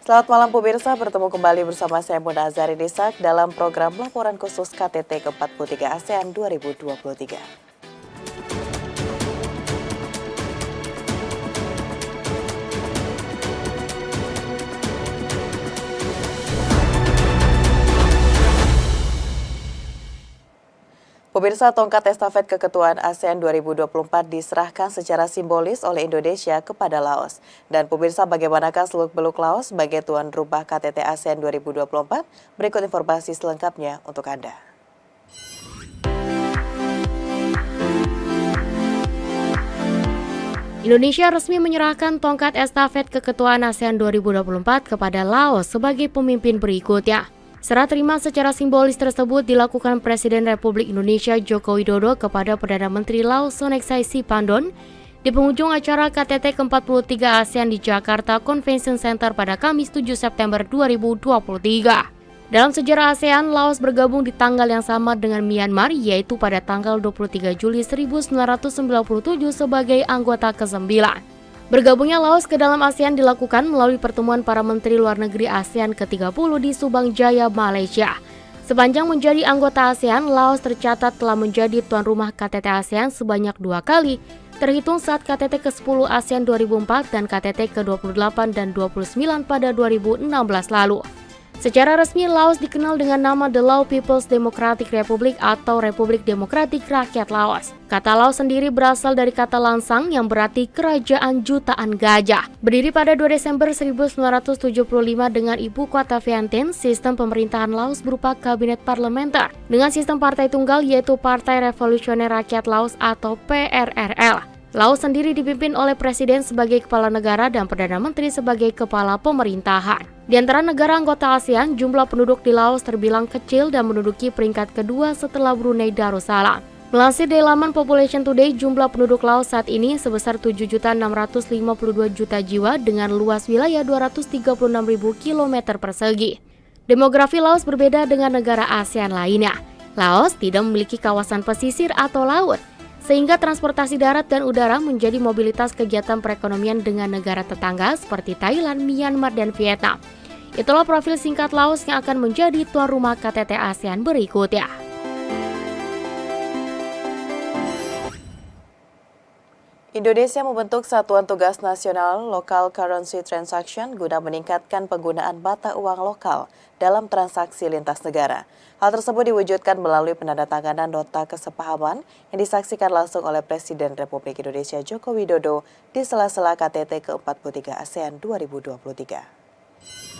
Selamat malam pemirsa, bertemu kembali bersama saya Muna Azari Desak dalam program Laporan Khusus KTT ke-43 ASEAN 2023. Pemirsa, tongkat estafet keketuaan ASEAN 2024 diserahkan secara simbolis oleh Indonesia kepada Laos. Dan pemirsa, bagaimanakah seluk-beluk Laos sebagai tuan rumah KTT ASEAN 2024? Berikut informasi selengkapnya untuk Anda. Indonesia resmi menyerahkan tongkat estafet keketuaan ASEAN 2024 kepada Laos sebagai pemimpin berikutnya. Serah terima secara simbolis tersebut dilakukan Presiden Republik Indonesia Joko Widodo kepada Perdana Menteri Laos Sonexay Siphandone di penghujung acara KTT ke-43 ASEAN di Jakarta Convention Center pada Kamis 7 September 2023. Dalam sejarah ASEAN, Laos bergabung di tanggal yang sama dengan Myanmar, yaitu pada tanggal 23 Juli 1997 sebagai anggota ke-9. Bergabungnya Laos ke dalam ASEAN dilakukan melalui pertemuan para Menteri Luar Negeri ASEAN ke-30 di Subang Jaya, Malaysia. Sepanjang menjadi anggota ASEAN, Laos tercatat telah menjadi tuan rumah KTT ASEAN sebanyak 2 kali, terhitung saat KTT ke-10 ASEAN 2004 dan KTT ke-28 dan 29 pada 2016 lalu. Secara resmi, Laos dikenal dengan nama The Lao People's Democratic Republic atau Republik Demokratik Rakyat Laos. Kata Laos sendiri berasal dari kata lansang yang berarti kerajaan jutaan gajah. Berdiri pada 2 Desember 1975 dengan ibu kota Vientiane, sistem pemerintahan Laos berupa kabinet parlementer dengan sistem partai tunggal yaitu Partai Revolusioner Rakyat Laos atau PRRL. Laos sendiri dipimpin oleh presiden sebagai kepala negara dan perdana menteri sebagai kepala pemerintahan. Di antara negara anggota ASEAN, jumlah penduduk di Laos terbilang kecil dan menduduki peringkat kedua setelah Brunei Darussalam. Melansir dari laman Population Today, jumlah penduduk Laos saat ini sebesar 7.652 juta jiwa dengan luas wilayah 236.000 km persegi. Demografi Laos berbeda dengan negara ASEAN lainnya. Laos tidak memiliki kawasan pesisir atau laut, sehingga transportasi darat dan udara menjadi mobilitas kegiatan perekonomian dengan negara tetangga seperti Thailand, Myanmar, dan Vietnam. Itulah profil singkat Laos yang akan menjadi tuan rumah KTT ASEAN berikutnya. Indonesia membentuk Satuan Tugas Nasional Local Currency Transaction guna meningkatkan penggunaan mata uang lokal dalam transaksi lintas negara. Hal tersebut diwujudkan melalui penandatanganan nota kesepahaman yang disaksikan langsung oleh Presiden Republik Indonesia Joko Widodo di sela-sela KTT ke-43 ASEAN 2023.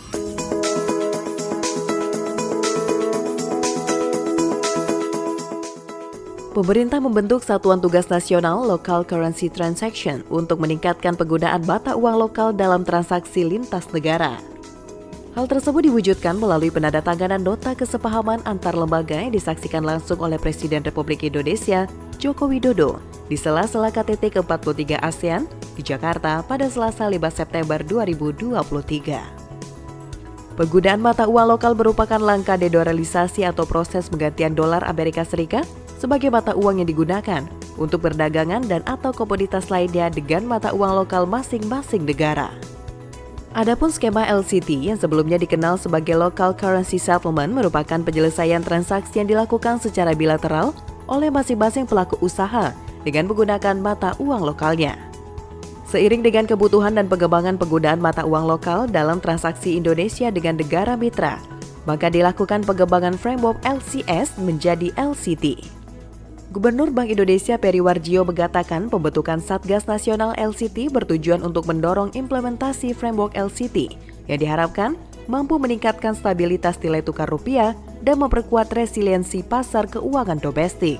Pemerintah membentuk Satuan Tugas Nasional Local Currency Transaction untuk meningkatkan penggunaan mata uang lokal dalam transaksi lintas negara. Hal tersebut diwujudkan melalui penandatanganan nota kesepahaman antar lembaga yang disaksikan langsung oleh Presiden Republik Indonesia Joko Widodo di sela-sela KTT ke-43 ASEAN di Jakarta pada Selasa 5 September 2023. Penggunaan mata uang lokal merupakan langkah dedolarisasi atau proses penggantian dolar Amerika Serikat sebagai mata uang yang digunakan untuk perdagangan dan atau komoditas lainnya dengan mata uang lokal masing-masing negara. Adapun skema LCT yang sebelumnya dikenal sebagai Local Currency Settlement merupakan penyelesaian transaksi yang dilakukan secara bilateral oleh masing-masing pelaku usaha dengan menggunakan mata uang lokalnya. Seiring dengan kebutuhan dan pengembangan penggunaan mata uang lokal dalam transaksi Indonesia dengan negara mitra, maka dilakukan pengembangan framework LCS menjadi LCT. Gubernur Bank Indonesia Peri Warjio mengatakan pembentukan Satgas Nasional LCT bertujuan untuk mendorong implementasi framework LCT yang diharapkan mampu meningkatkan stabilitas nilai tukar rupiah dan memperkuat resiliensi pasar keuangan domestik.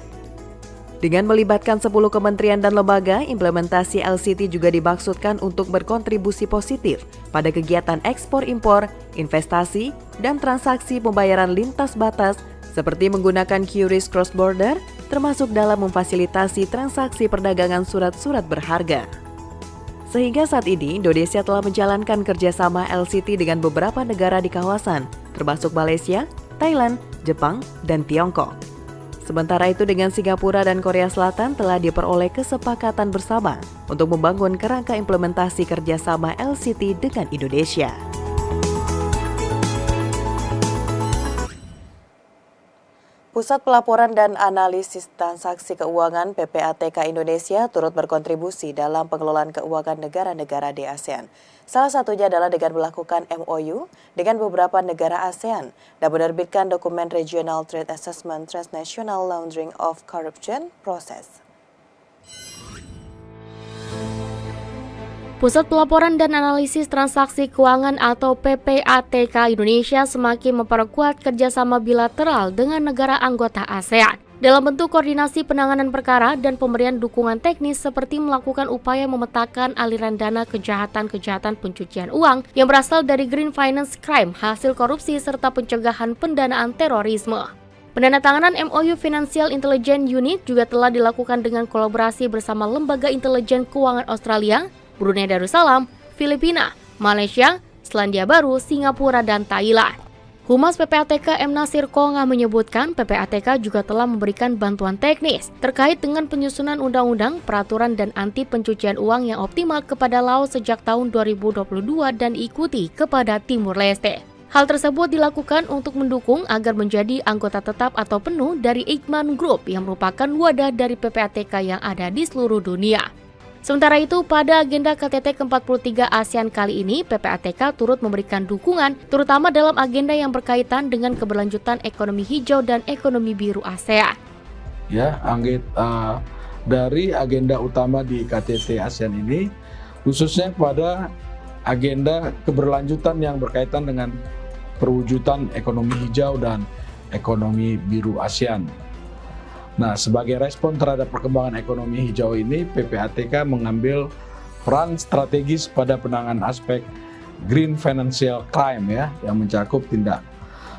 Dengan melibatkan 10 kementerian dan lembaga, implementasi LCT juga dimaksudkan untuk berkontribusi positif pada kegiatan ekspor-impor, investasi, dan transaksi pembayaran lintas batas seperti menggunakan QRIS cross-border, termasuk dalam memfasilitasi transaksi perdagangan surat-surat berharga. Sehingga saat ini, Indonesia telah menjalankan kerjasama LCT dengan beberapa negara di kawasan, termasuk Malaysia, Thailand, Jepang, dan Tiongkok. Sementara itu dengan Singapura dan Korea Selatan telah diperoleh kesepakatan bersama untuk membangun kerangka implementasi kerjasama LCT dengan Indonesia. Pusat Pelaporan dan Analisis Transaksi Keuangan PPATK Indonesia turut berkontribusi dalam pengelolaan keuangan negara-negara di ASEAN. Salah satunya adalah dengan melakukan MOU dengan beberapa negara ASEAN dan menerbitkan dokumen Regional Trade Assessment Transnational Laundering of Corruption Process. Pusat Pelaporan dan Analisis Transaksi Keuangan atau PPATK Indonesia semakin memperkuat kerjasama bilateral dengan negara anggota ASEAN dalam bentuk koordinasi penanganan perkara dan pemberian dukungan teknis seperti melakukan upaya memetakan aliran dana kejahatan-kejahatan pencucian uang yang berasal dari green finance crime, hasil korupsi, serta pencegahan pendanaan terorisme. Pendandatanganan MOU Financial Intelligence Unit juga telah dilakukan dengan kolaborasi bersama Lembaga Intelijen Keuangan Australia, Brunei Darussalam, Filipina, Malaysia, Selandia Baru, Singapura, dan Thailand. Humas PPATK M. Nasir Kongah menyebutkan PPATK juga telah memberikan bantuan teknis terkait dengan penyusunan undang-undang, peraturan, dan anti pencucian uang yang optimal kepada Laos sejak tahun 2022 dan ikuti kepada Timur Leste. Hal tersebut dilakukan untuk mendukung agar menjadi anggota tetap atau penuh dari Eijkman Group yang merupakan wadah dari PPATK yang ada di seluruh dunia. Sementara itu, pada agenda KTT ke-43 ASEAN kali ini, PPATK turut memberikan dukungan, terutama dalam agenda yang berkaitan dengan keberlanjutan ekonomi hijau dan ekonomi biru ASEAN. Ya, dari agenda utama di KTT ASEAN ini, khususnya pada agenda keberlanjutan yang berkaitan dengan perwujudan ekonomi hijau dan ekonomi biru ASEAN. Nah, sebagai respon terhadap perkembangan ekonomi hijau ini, PPATK mengambil peran strategis pada penanganan aspek green financial crime yang mencakup tindak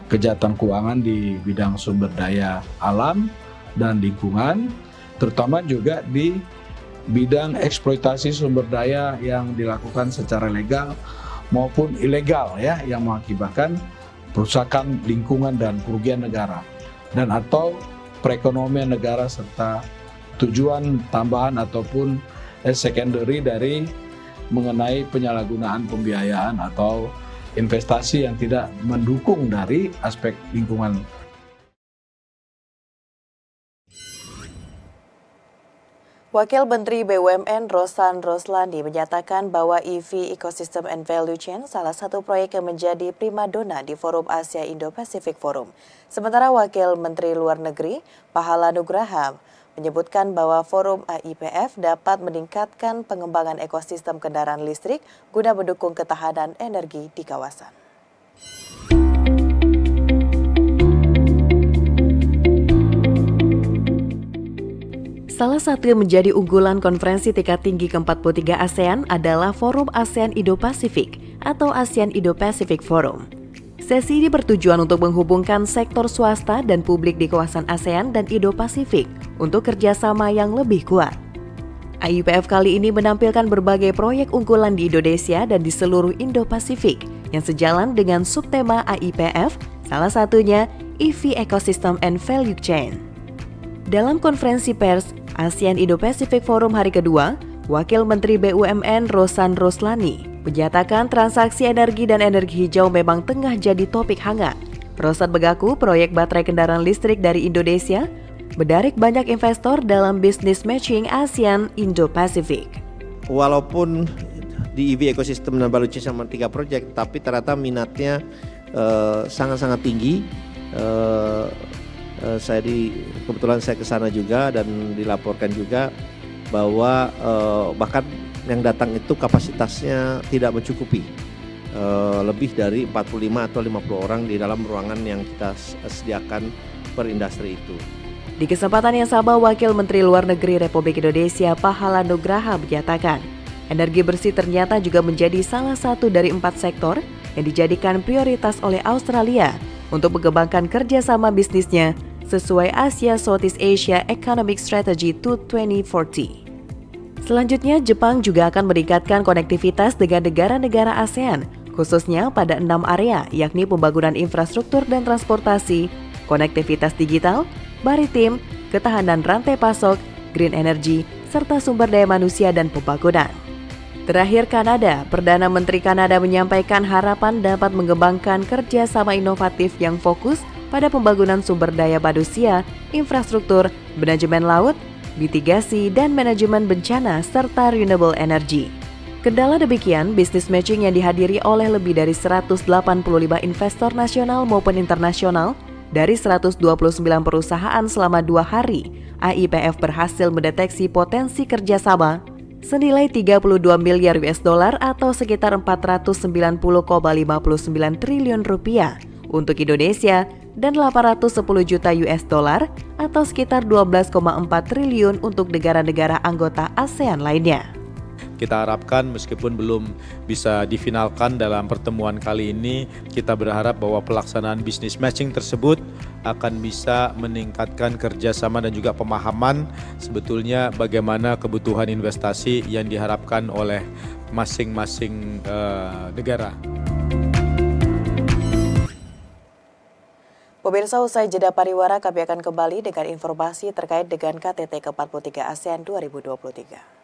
kejahatan keuangan di bidang sumber daya alam dan lingkungan, terutama juga di bidang eksploitasi sumber daya yang dilakukan secara legal maupun ilegal yang mengakibatkan perusakan lingkungan dan kerugian negara dan atau perekonomian negara serta tujuan tambahan ataupun secondary dari mengenai penyalahgunaan pembiayaan atau investasi yang tidak mendukung dari aspek lingkungan. Wakil Menteri BUMN Rosan Roslani menyatakan bahwa EV Ecosystem and Value Chain salah satu proyek yang menjadi primadona di Forum Asia Indo-Pacific Forum. Sementara Wakil Menteri Luar Negeri Pahala Nugraha menyebutkan bahwa Forum AIPF dapat meningkatkan pengembangan ekosistem kendaraan listrik guna mendukung ketahanan energi di kawasan. Salah satu yang menjadi unggulan konferensi tingkat tinggi ke-43 ASEAN adalah Forum ASEAN Indo-Pasifik atau ASEAN Indo-Pacific Forum. Sesi ini bertujuan untuk menghubungkan sektor swasta dan publik di kawasan ASEAN dan Indo-Pasifik untuk kerjasama yang lebih kuat. AIPF kali ini menampilkan berbagai proyek unggulan di Indonesia dan di seluruh Indo-Pasifik yang sejalan dengan subtema AIPF, salah satunya EV Ecosystem and Value Chain. Dalam konferensi pers ASEAN Indo-Pacific Forum hari kedua, Wakil Menteri BUMN Rosan Roslani menyatakan transaksi energi dan energi hijau memang tengah jadi topik hangat. Rosan mengaku proyek baterai kendaraan listrik dari Indonesia menarik banyak investor dalam bisnis matching ASEAN Indo-Pacific. Walaupun di EV Ecosystem dan Value Chain sama 3 proyek, tapi ternyata minatnya sangat-sangat tinggi. Kebetulan saya ke sana juga dan dilaporkan juga bahwa bahkan yang datang itu kapasitasnya tidak mencukupi, lebih dari 45 atau 50 orang di dalam ruangan yang kita sediakan per industri itu. Di kesempatan yang sama, Wakil Menteri Luar Negeri Republik Indonesia Pahala Nugraha menyatakan, energi bersih ternyata juga menjadi salah satu dari 4 sektor yang dijadikan prioritas oleh Australia untuk mengembangkan kerjasama bisnisnya sesuai Asia Southeast Asia Economic Strategy to 2040. Selanjutnya, Jepang juga akan meningkatkan konektivitas dengan negara-negara ASEAN, khususnya pada 6 area, yakni pembangunan infrastruktur dan transportasi, konektivitas digital, maritim, ketahanan rantai pasok, green energy, serta sumber daya manusia dan pembangunan. Terakhir, Kanada. Perdana Menteri Kanada menyampaikan harapan dapat mengembangkan kerjasama inovatif yang fokus pada pembangunan sumber daya manusia, infrastruktur, manajemen laut, mitigasi, dan manajemen bencana, serta renewable energy. Kendala demikian, business matching yang dihadiri oleh lebih dari 185 investor nasional maupun internasional dari 129 perusahaan selama 2 hari, AIPF berhasil mendeteksi potensi kerjasama senilai 32 miliar US dollar atau sekitar 490,59 triliun rupiah untuk Indonesia dan 810 juta US dollar atau sekitar 12,4 triliun untuk negara-negara anggota ASEAN lainnya. Kita harapkan meskipun belum bisa difinalkan dalam pertemuan kali ini, kita berharap bahwa pelaksanaan business matching tersebut akan bisa meningkatkan kerjasama dan juga pemahaman sebetulnya bagaimana kebutuhan investasi yang diharapkan oleh masing-masing negara. Pemirsa, usai jeda pariwara, kami akan kembali dengan informasi terkait dengan KTT ke-43 ASEAN 2023.